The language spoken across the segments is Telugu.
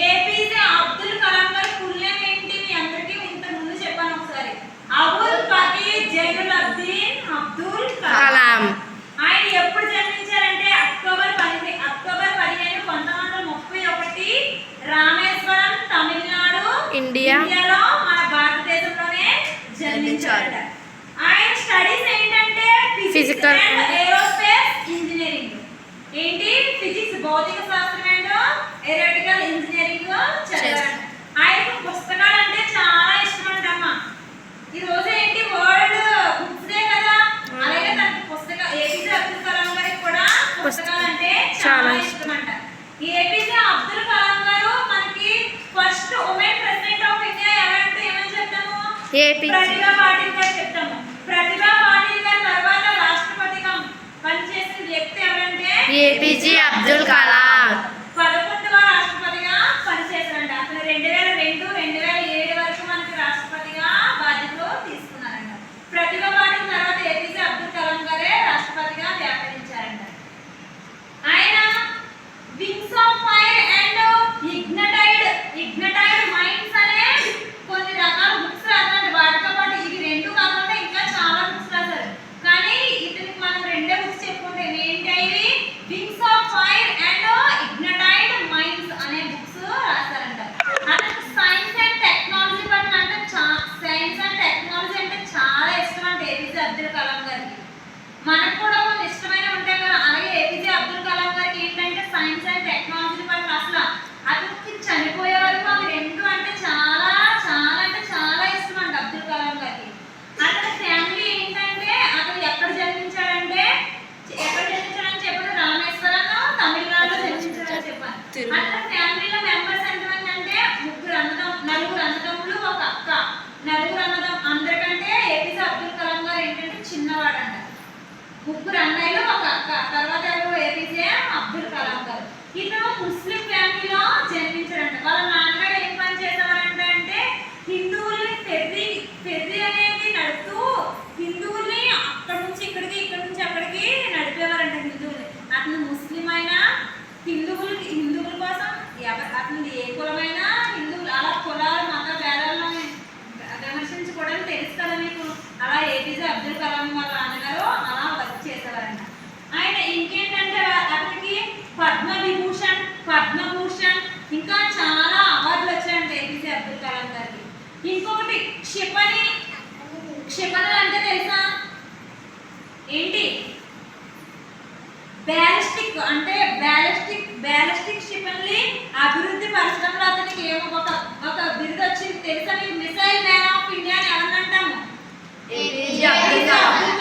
ఏపీజే అబ్దుల్ కలాం గారి ఫుల్ నేమ్ ఏంటి? మీ అందరికీ ఇంతకు ముందు చెప్పాను ఒకసారి. అబుల్ పకీర్ జైనులబ్దీన్ అబ్దుల్ కలాం. ఆయన ఎప్పుడు జన్మించారంటే అక్టోబర్ 15, 1931 రామేశ్వరం, తమిళనాడు, ఇండియాలో మన భారతదేశంలోనే జన్మించారట. ఆయన స్టడీస్ ఏంటంటే ఫిజికల్ అండ్ ఏరోస్పేస్ ఇంజనీరింగ్. ఏంటి? ఫిజిక్స్ భౌతిక శాస్త్రం అండ్ ఏరోనాటికల్ ఇంజనీరింగ్ చదివారు. ఆయనకు పుస్తకాలు అంటే చాలా ఇష్టం అంటమ్మా. ఈ రోజు ఏంటి వరల్డ్ బుక్స్ డే కదా, అలాగే తనకి పుస్తకం ఏపీజే అబ్దుల్ కలాం గారికి కూడా పుస్తకాలు అంటే చాలా ఇష్టం అంట. ఏపీజే అబ్దుల్ కలాం గారు మనకి first women president of India ఎవరంటే ఏమని చెప్తాము? ప్రతిభా పాటిల్ గారు చెప్తాము. ప్రతిభా పాటిల్ గారి తర్వాత రాష్ట్రపతిగా పనిచేసిన వ్యక్తి ఎవరంటే ఏపీజే అబ్దుల్ కలాం. 11వ రాష్ట్రపతిగా పనిచేశారంట. అతను 2002, 2007 వరకు మనకి రాష్ట్రపతిగా బాధ్యతలు తీసుకున్నారంట. ప్రతిభా పాటిల్ తర్వాత ఏపీజే అబ్దుల్ కలాం గారే రాష్ట్రపతిగా వ్యాపరించారంట. ఆయన wings of fire and ignited minds అనే కొన్ని రకాల బుక్స్ రాశారు. వాటితో పాటు ఇవి రెండు కాకుండా ఇంకా చాలా బుక్స్ రాశారు. కానీ ఇతనికి మనం రెండే బుక్స్ చెప్పుకుంటే ఏంటి? ఇవి wings of fire and ignited minds అనే బుక్స్ రాశారంట. అతనికి సైన్స్ అండ్ టెక్నాలజీ పట్ల అంటే చాలా ఇష్టం అంటే ఏపీజే అబ్దుల్ కలాం గారికి. మనకు కూడా కొన్ని ఇష్టమైన ఉంటాయి కదా, అలాగే ఏపీజే అబ్దుల్ కలాం గారికి ఏంటంటే సైన్స్ అండ్ టెక్నాలజీ పట్ల అసలు అతనికి చనిపోయే వరకు అవి రెండు అంటే చాలా చాలా అంటే చాలా ఇష్టం అంట అబ్దుల్ కలాం గారికి. అతని ఫ్యామిలీ ఏంటంటే అతను ఎక్కడ జన్మించాడంటే చెప్పాడు రామేశ్వరం, తమిళనాడులో జన్మించాడని చెప్పాను. అతని ఫ్యామిలీలో మెంబర్స్ ఎంతమంది అంటే నలుగురు అన్నదమ్ములు, ఒక అక్క. అందరికంటే ఏపీజే అబ్దుల్ కలాం గారు ఏంటంటే చిన్నవాడంట. ముగ్గురు అన్నయ్యలు, ఒక అక్క. తర్వాత ఎవరు? ఏపీజే అబ్దుల్ కలాం గారు. ఇతను ముస్లిం ఫ్యామిలీలో జన్మించాడంట. వాళ్ళ నాన్నగారు ఏం పని చేసేవారంట అంటే హిందువుల్ని ఫెర్రీ అనేది నడుపుతూ హిందువుల్ని అక్కడి నుంచి ఇక్కడికి, ఇక్కడి నుంచి అక్కడికి నడిపేవారంట హిందువుల్ని. అతను ముస్లిం అయినా హిందువుల కోసం అతను ఏ కులమైనా హిందువులు అలా కులాల మత భేదాలను విమర్శించుకోవడం తెలుసు కదా మీకు. అలా ఏపీజే అబ్దుల్ కలాం వాళ్ళ నాన్నగారు అలా వర్క్ చేసేవారంట. ఆయన ఇంకేంటంటే అతనికి పద్మభూషణ్ ఇంకా చాలా అవార్డులు వచ్చాయంట ఏపీజే అబ్దుల్ కలాం గారికి. ఇంకొకటి క్షిపణులు అంటే తెలుసా ఏంటి? బ్యాలిస్టిక్ క్షిపణుల్ని అభివృద్ధి పరచడంలో అతనికి ఏమో ఒక బిరుదు వచ్చింది తెలుసా? మిసైల్ మ్యాన్ ఆఫ్ ఇండియా అని ఎవరంటాము? అబ్దుల్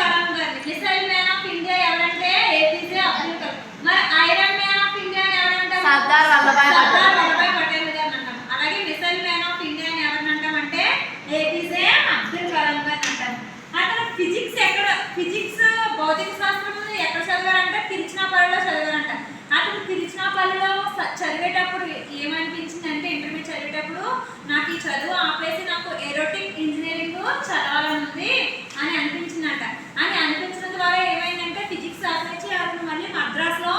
కలాం గారిని. మిసైల్ మ్యాన్ ఆఫ్ ఇండియా ఎవరంటే ఏపీజే అబ్దుల్ కలాం. మరి ఐరన్ మ్యాన్ ఆఫ్ ఇండియా అని ఎవరంటాము? సర్దార్ వల్లభాయ్ పటేల్ గారిని అంటాం. అలాగే మిసైల్ మ్యాన్ ఆఫ్ ఇండియా అని ఎవరిని అంటామంటే ఏపీజే అబ్దుల్ కలాం గారిని అంటాం. అతను ఫిజిక్స్ భౌతిక శాస్త్రం ఎక్కడ చదివారంటే తిరుచినాపల్లిలో చదివారంట. అతను తిరుచినాపల్లిలో చదివేటప్పుడు ఏమనిపించింది అంటే ఇంటర్మీడియట్ చదివేటప్పుడు నాకు ఈ చదువు ఆపేసి నాకు ఏరోటిక్ ఇంజనీరింగ్ చదవాలని ఉంది అని అనిపించిందంట. అని అనిపించడం ద్వారా ఏమైందంటే ఫిజిక్స్ ఆపేసి అతను మళ్ళీ మద్రాసులో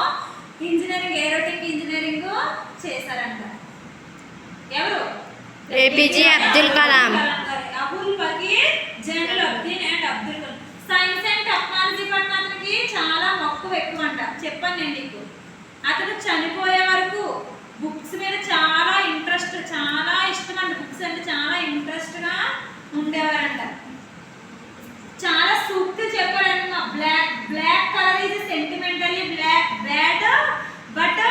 ఏరోటిక్ ఇంజనీరింగ్ చేశారంట. ఎవరు? APJ Abdul Kalam. Abul Pakir Jainulabdeen and Abdul Kalam. Science and technology పట్ల అతనికి చాలా మక్కువ ఎక్కువ అంట. చెప్పాను నేను నీకు. అతను చనిపోయే వరకు బుక్స్ మీద చాలా ఇష్టం అంట. బుక్స్ అంటే చాలా ఇంట్రెస్ట్గా ఉండేవారంట. చాలా సూక్తులు చెప్పాడంట. Black colour is sentimentally bad but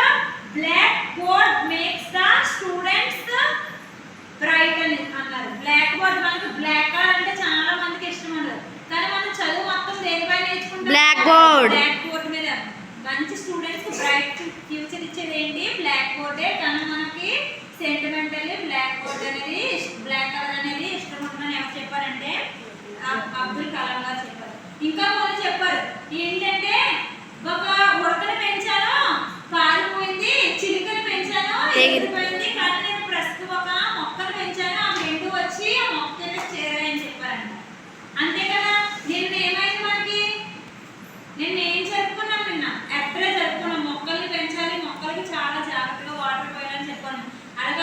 black board makes the students bright అని అన్నారు. బ్లాక్ బోర్డ్ మనకి బ్లాక్ కలర్ అంటే చాలా మందికి ఇష్టం ఉండదు, కానీ మనం చదువు మొత్తం దేనిపై నేర్చుకుంటాం? బ్లాక్ బోర్డ్ మీద. మంచి స్టూడెంట్స్ బ్రైట్ ఫ్యూచర్ ఇచ్చేది ఏంటి? బ్లాక్ బోర్డే. కానీ మనకి సెంటిమెంటల్లీ బ్లాక్ కలర్ అనేది ఇష్టం ఉంటుందని ఎవరు చెప్పారంటే అబ్దుల్ కలాం గారు చెప్పారు. ఇంకా కొన్ని చెప్పారు ఏంటంటే ఒక ఉడకని పెంచాను పారిపోయింది, చిలుకని పెంచాను ఎగిరిపోయింది, కానీ నేను ప్రస్తుతం ఒక మొక్కను పెంచాను ఆ రెండు వచ్చి ఆ మొక్కని చేరాయని చెప్పారంట. అంతే కదా. నిన్న ఏమైంది మనకి? నిన్న ఏం జరుపుకున్నాం? నిన్న ఏప్రిల్ జరుపుకున్నాం. మొక్కల్ని పెంచాలి, మొక్కలకి చాలా జాగ్రత్తగా వాటర్ పోయాలని చెప్పాను. అలాగే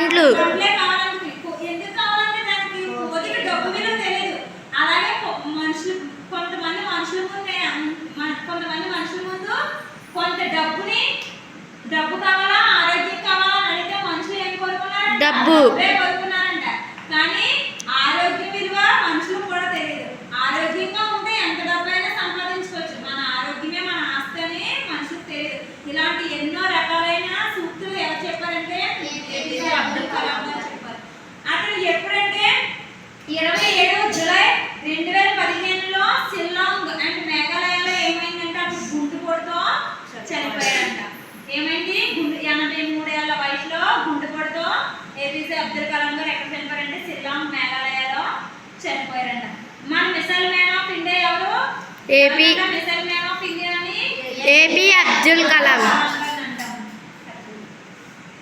పండ్లు పండ్లే కావాలంటే ఎందుకు కావాలంటే దానికి కొద్దిగా డబ్బు విలువ తెలియదు. అలాగే కొంతమంది మనుషుల ముందు కొంత డబ్బు కావాలా, ఆరోగ్యం కావాలా అని అడిగితే మనుషులు ఏం కోరుకున్నారు? డబ్బు. డబ్బే కోరుకున్నారంట. కానీ ఆరోగ్య విలువ మనుషులకు కూడా తెలియదు. ఆరోగ్యంగా ఉంటే ఎంత డబ్బైనా సంపాదించుకోవచ్చు. మన ఆరోగ్యమే మన ఆస్తి అని మనుషులకు తెలియదు. ఇలాంటి ఎన్నో రకాలైన సూక్తులు ఎవరు చెప్పారంటే ఏపీజే అబ్దుల్ కలాం గారు చెప్పారు. అతను ఎప్పుడంటే 27 జూలై 2015లో షిల్లాంగ్ అండ్ మేఘాలయలో ఏమైందంటే అప్పుడు గుండెపోటుతో చనిపోయాడంట. ఏమైంది? 83 ఏళ్ల వయసులో గుండెపోటుతో ఏపీజే అబ్దుల్ కలాం గారు ఎక్కడ చనిపోయారంటే షిల్లాంగ్ మేఘాలయలో చనిపోయారంట. మన మిసైల్ మ్యాన్ ఆఫ్ ఇండియా ఎవరు? AP missile man of India అని ఏపీ అబ్దుల్ కలాం.